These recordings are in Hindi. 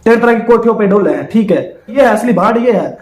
तरह तरह की कोठियों पे डोले हैं, ठीक है, ये है असली भांड, ये है,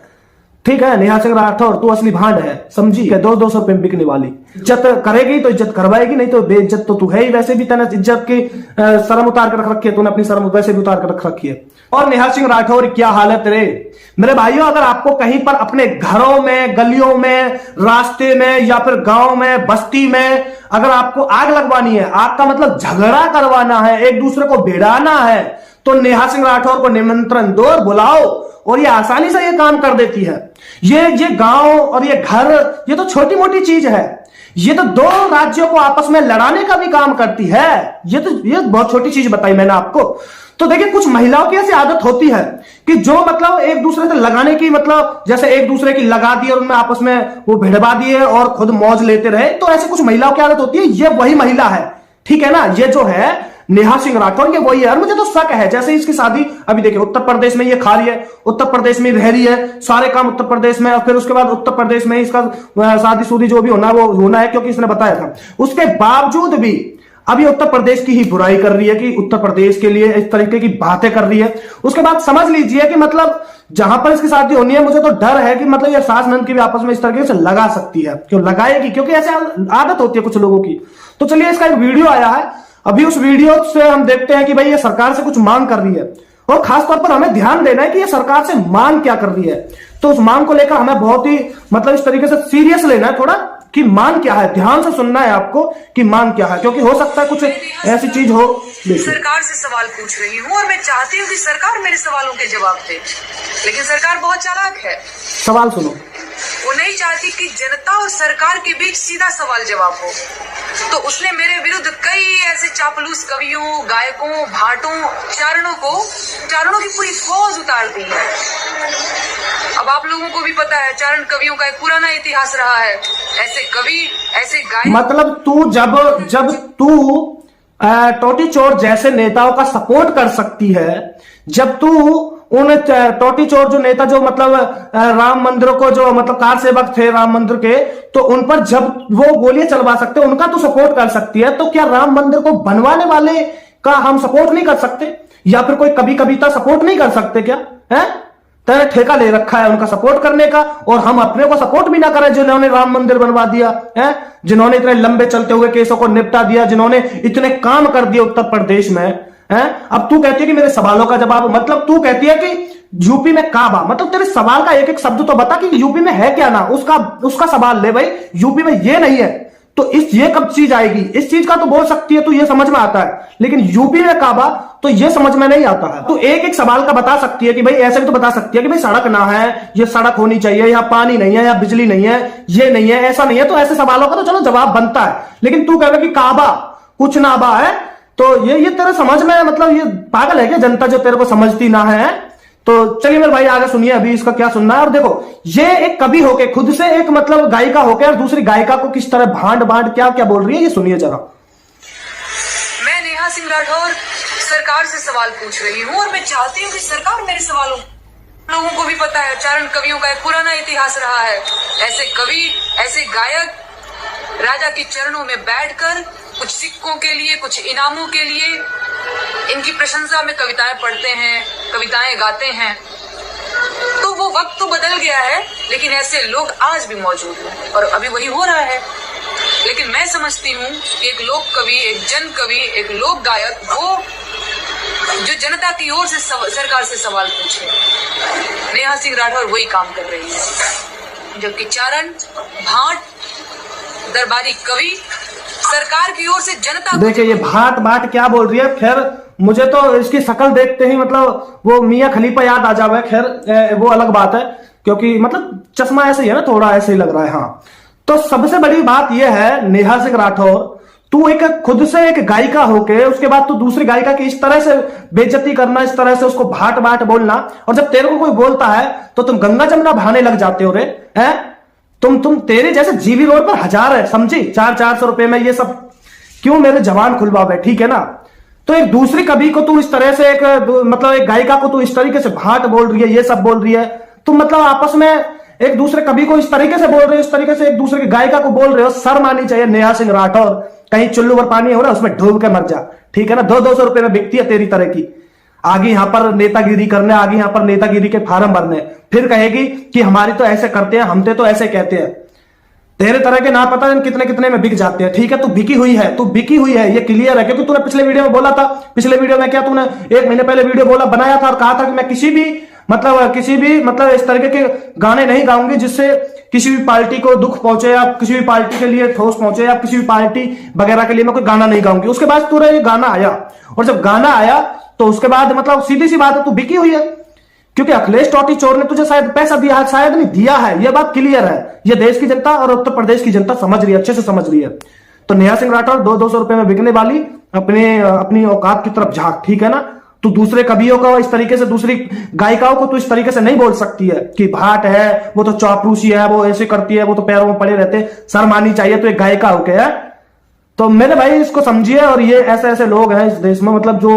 ठीक है। नेहा सिंह राठौर तू असली भांड है, समझी है, 200 रुपए में बिकने वाली। इज्जत करेगी तो इज्जत करवाएगी, नहीं तो बेइज्जत तो तू है ही। वैसे भी तेने इज्जत की शर्म उतार कर रख रखी है, तूने अपनी शर्म वैसे भी उतार कर रख रखी है। और नेहा सिंह राठौर क्या हाल है तेरे, मेरे भाइयों, अगर आपको कहीं पर अपने घरों में, गलियों में, रास्ते में या फिर गांव में, बस्ती में अगर आपको आग लगवानी है, आग का मतलब झगड़ा करवाना है, एक दूसरे को भिड़ाना है, तो नेहा सिंह राठौर को निमंत्रण दो, बुलाओ, और ये आसानी से ये काम कर देती है। ये गांव और ये घर, ये तो छोटी मोटी चीज है, ये तो 2 राज्यों को आपस में लड़ाने का भी काम करती है। ये बहुत छोटी चीज बताई मैंने आपको। तो देखिए, कुछ महिलाओं की ऐसी आदत होती है कि जो मतलब एक दूसरे से लगाने की, मतलब जैसे एक दूसरे की लगा दी और उनमें आपस में वो भिड़वा दिए और खुद मौज लेते रहे, तो ऐसे कुछ महिलाओं की आदत होती है। ये वही महिला है, ठीक है ना, ये जो है नेहा सिंह राठौर, ये वही है। और मुझे तो शक है, जैसे इसकी शादी अभी देखिए उत्तर प्रदेश में ये खा रही है, उत्तर प्रदेश में रह रही है, सारे काम उत्तर प्रदेश में, और फिर उसके बाद उत्तर प्रदेश में इसका शादी शुदी जो भी होना वो होना है, क्योंकि इसने बताया था। उसके बावजूद भी अभी उत्तर प्रदेश की ही बुराई कर रही है कि उत्तर प्रदेश के लिए इस तरीके की बातें कर रही है। उसके बाद समझ लीजिए कि मतलब जहां पर इसकी शादी होनी है, मुझे तो डर है कि मतलब ये सास नंद की भी आपस में इस तरीके से लगा सकती है। क्यों लगाएगी? क्योंकि ऐसे आदत होती है कुछ लोगों की। तो चलिए, इसका एक वीडियो आया है, अभी उस वीडियो से हम देखते हैं कि भाई ये सरकार से कुछ मांग कर रही है, और खासतौर पर हमें ध्यान देना है कि ये सरकार से मांग क्या कर रही है। तो उस मांग को लेकर हमें बहुत ही मतलब इस तरीके से सीरियस लेना है थोड़ा, कि मांग क्या है, ध्यान से सुनना है आपको कि मांग क्या है, क्योंकि हो सकता है कुछ ऐसी चीज हो। सरकार से सवाल पूछ रही हूँ और मैं चाहती हूँ कि सरकार मेरे सवालों के जवाब दे, लेकिन सरकार बहुत चालाक है। सवाल सुनो। वो नहीं चाहती कि जनता और सरकार के बीच सीधा सवाल जवाब हो, तो उसने मेरे विरुद्ध कई ऐसे चापलूस कवियों, गायकों, भाटों, चारणों की पूरी फौज उतार दी है। अब आप लोगों को भी पता है, चारण कवियों का एक पुराना इतिहास रहा है। ऐसे कवि, ऐसे गायक, मतलब तू जब तू टोटी चोर जैसे नेताओं का सपोर्ट कर सकती है, जब तू उन टोटी चोर जो नेता जो मतलब राम मंदिर को जो मतलब कार सेवक थे राम मंदिर के, तो उन पर जब वो गोलियां चलवा सकते, उनका तू सपोर्ट कर सकती है, तो क्या राम मंदिर को बनवाने वाले का हम सपोर्ट नहीं कर सकते? या फिर कोई कभी कविता सपोर्ट नहीं कर सकते क्या? है तेरे ठेका ले रखा है उनका सपोर्ट करने का, और हम अपने को सपोर्ट भी ना करें, जिन्होंने राम मंदिर बनवा दिया है, जिन्होंने इतने लंबे चलते हुए केसों को निपटा दिया, जिन्होंने इतने काम कर दिए उत्तर प्रदेश में, है। अब तू कहती है कि मेरे सवालों का जवाब, मतलब तू कहती है कि यूपी में काबा, मतलब तेरे सवाल का एक एक शब्द तो बता कि यूपी में है क्या ना, उसका सवाल ले भाई। यूपी में ये नहीं है तो ये कब चीज आएगी? इस चीज का तो बोल सकती है, तो ये समझ में आता है, लेकिन यूपी में काबा तो ये समझ में नहीं आता है। तो एक एक सवाल का बता सकती है कि भाई, ऐसे भी तो बता सकती है कि भाई सड़क ना है, ये सड़क होनी चाहिए, यहाँ पानी नहीं है, यहाँ बिजली नहीं है, ये नहीं है, ऐसा नहीं है। तो ऐसे सवालों का तो चलो जवाब बनता है, लेकिन तू कह रहा कि काबा कुछ नाबा है, तो ये तेरे समझ में मतलब ये पागल है क्या जनता जो तेरे को समझती ना है? तो चलिए मेरे भाई आगे सुनिए, अभी इसका क्या सुनना है। और देखो, ये एक कवि होके, खुद से एक मतलब गायिका होके और दूसरी गायिका को किस तरह भांड क्या क्या बोल रही है, ये सुनिए जरा। मैं नेहा सिंह राठौर सरकार से सवाल पूछ रही हूँ और मैं चाहती हूँ कि सरकार मेरे सवालों, लोगों को भी पता है चारण कवियों का एक पुराना इतिहास रहा है। ऐसे कवि, ऐसे गायक राजा के चरणों में बैठकर कुछ सिक्कों के लिए, कुछ इनामों के लिए इनकी प्रशंसा में कविताएं पढ़ते हैं, कविताएं गाते हैं। तो वो वक्त तो बदल गया है, लेकिन ऐसे लोग आज भी मौजूद हैं और अभी वही हो रहा है। लेकिन मैं समझती हूँ कि एक लोक कवि, एक जन कवि, एक लोक गायक, वो जो जनता की ओर से सरकार से सवाल पूछे, नेहा सिंह राठौर वही काम कर रही है। जबकि चारण, भाट, दरबारी कवि सरकार की ओर से जनता, देखिए ये भाट क्या बोल रही है। खैर मुझे तो इसकी शक्ल देखते ही मतलब वो मियां खलीफा याद आ जावे। खैर वो अलग बात है, क्योंकि मतलब चश्मा ऐसे ही है ना, थोड़ा ऐसे ही लग रहा है। हाँ, तो सबसे बड़ी बात यह है नेहा सिंह राठौर, तू एक खुद से एक गायिका होके उसके बाद तू दूसरी गायिका की इस तरह से बेइज्जती करना, इस तरह से उसको भाट बोलना, और जब तेरे को कोई बोलता है तो तुम गंगा जमुना बहाने लग जाते हो रे, हैं? तुम तेरे जैसे जीवी रोड पर हजार है, समझी? 400 रुपए में ये सब क्यों मेरे जवान खुलवावे, ठीक है ना? तो एक दूसरी कवि को तू इस तरह से मतलब एक गायिका को तू इस तरीके से भाट बोल रही है, ये सब बोल रही है। तुम मतलब आपस में एक दूसरे कवि को इस तरीके से बोल रहे हो, इस तरीके से एक दूसरे की गायिका को बोल रहे हो। शर्म आनी चाहिए नेहा सिंह राठौर। कहीं चुल्लू पर पानी हो रहा है उसमें डूब के मर जा, ठीक है ना? 200 रुपए में बिकती है तेरी तरह की। आगे यहाँ पर नेतागिरी करने, आगे यहाँ पर नेतागिरी के फार्म भरने, फिर कहेगी कि हमारी तो ऐसे करते हैं, हमते तो ऐसे कहते हैं। तेरे तरह के ना पता कितने कितने में बिक जाते हैं। ठीक है, तू बिकी हुई है, तू बिकी हुई है, ये क्लियर है। क्योंकि तूने पिछले वीडियो में बोला था, पिछले वीडियो में क्या तूने 1 महीने पहले वीडियो बोला बनाया था और कहा था कि मैं किसी भी मतलब इस तरीके के गाने नहीं गाऊंगी जिससे किसी भी पार्टी को दुख पहुंचे या किसी भी पार्टी के लिए ठोस पहुंचे या किसी भी पार्टी वगैरह के लिए मैं कोई गाना नहीं गाऊंगी। उसके बाद तुरंत ये गाना आया, और जब गाना आया तो उसके बाद मतलब सीधी सी बात है, तू बिकी हुई है। क्योंकि अखिलेश टोटी चोर ने तुझे शायद पैसा दिया है, शायद नहीं दिया है, यह बात क्लियर है। यह देश की जनता और उत्तर प्रदेश की जनता समझ रही है, अच्छे से समझ रही है। तो नेहा सिंह राठौर 200 रुपए में बिकने वाली अपनी औकात की तरफ झांक, ठीक है ना। तू दूसरे कवियों को इस तरीके से, दूसरी गायिकाओं को तू इस तरीके से नहीं बोल सकती है कि भाट है, वो तो चापलूसी है, वो ऐसे करती है, वो तो पैरों में पड़े रहते। शर्म आनी चाहिए तो एक गायिका होके है। तो मेरे भाई इसको समझिए। और ये ऐसे ऐसे लोग हैं इस देश में, मतलब जो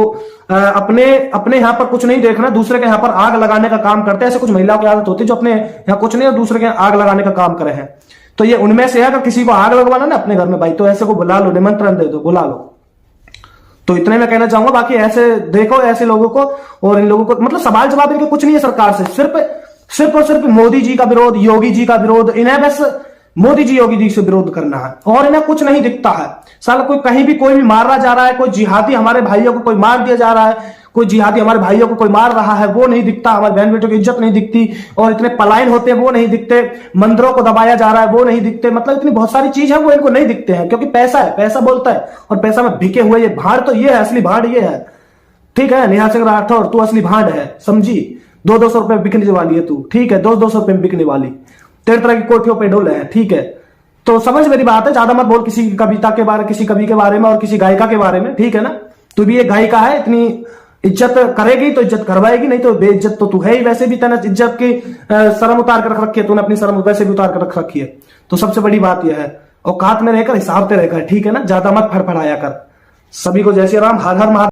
अपने यहाँ पर कुछ नहीं देखना, दूसरे के यहाँ पर आग लगाने का काम करते हैं। ऐसे कुछ महिलाओं की आदत होती है जो अपने यहाँ कुछ नहीं और दूसरे के आग लगाने का काम करे हैं। तो ये उनमें से है। अगर किसी को आग लगवाना ना अपने घर में भाई, तो ऐसे को बुला लो, निमंत्रण दे दो, बुला लो। तो इतने मैं कहना चाहूंगा। बाकी ऐसे देखो, ऐसे लोगों को और इन लोगों को मतलब सवाल जवाब इनके कुछ नहीं है सरकार से। सिर्फ और सिर्फ मोदी जी का विरोध, योगी जी का विरोध, इन्हें बस मोदी जी योगी जी से विरोध करना है और इन्हें कुछ नहीं दिखता है। साला कोई कहीं भी कोई भी मारा जा रहा है, कोई जिहादी हमारे भाइयों को कोई मार दिया जा रहा है, कोई जिहादी हमारे भाइयों को कोई मार रहा है, वो नहीं दिखता। हमारे बहन बेटों की इज्जत नहीं दिखती, और इतने पलायन होते हैं वो नहीं दिखते। मंदिरों को दबाया जा रहा है वो नहीं दिखते। मतलब इतनी बहुत सारी चीज है वो इनको नहीं दिखते हैं, क्योंकि पैसा है, पैसा बोलता है। और पैसा में बिके हुए ये भाड़, तो ये है असली भाड़, ये है। ठीक है नेहा सिंह राठौर, तू असली भाड़ है, समझी। 200 रुपए बिकने वाली है तू, ठीक है, 200 रुपए बिकने वाली। तेरे तरह की कोठियों पे डोले है, ठीक है। तो समझ मेरी बात है, ज्यादा मत बोल किसी कविता के बारे, किसी कवि के बारे में और किसी गायिका के बारे में, ठीक है ना। तू भी एक गायिका है, इतनी इज्जत करेगी तो इज्जत करवाएगी, नहीं तो बेइज्जत तो तू है ही। वैसे भी तूने इज्जत की शर्म उतार कर रख रखी है, तूने अपनी शर्म वैसे भी उतार कर रख रखी है। तो सबसे बड़ी बात यह है, औकात में रहकर हिसाब से रहकर, ठीक है ना, ज्यादा मत फड़फड़ाया कर। सभी को जय श्री राम, हर हर महादेव।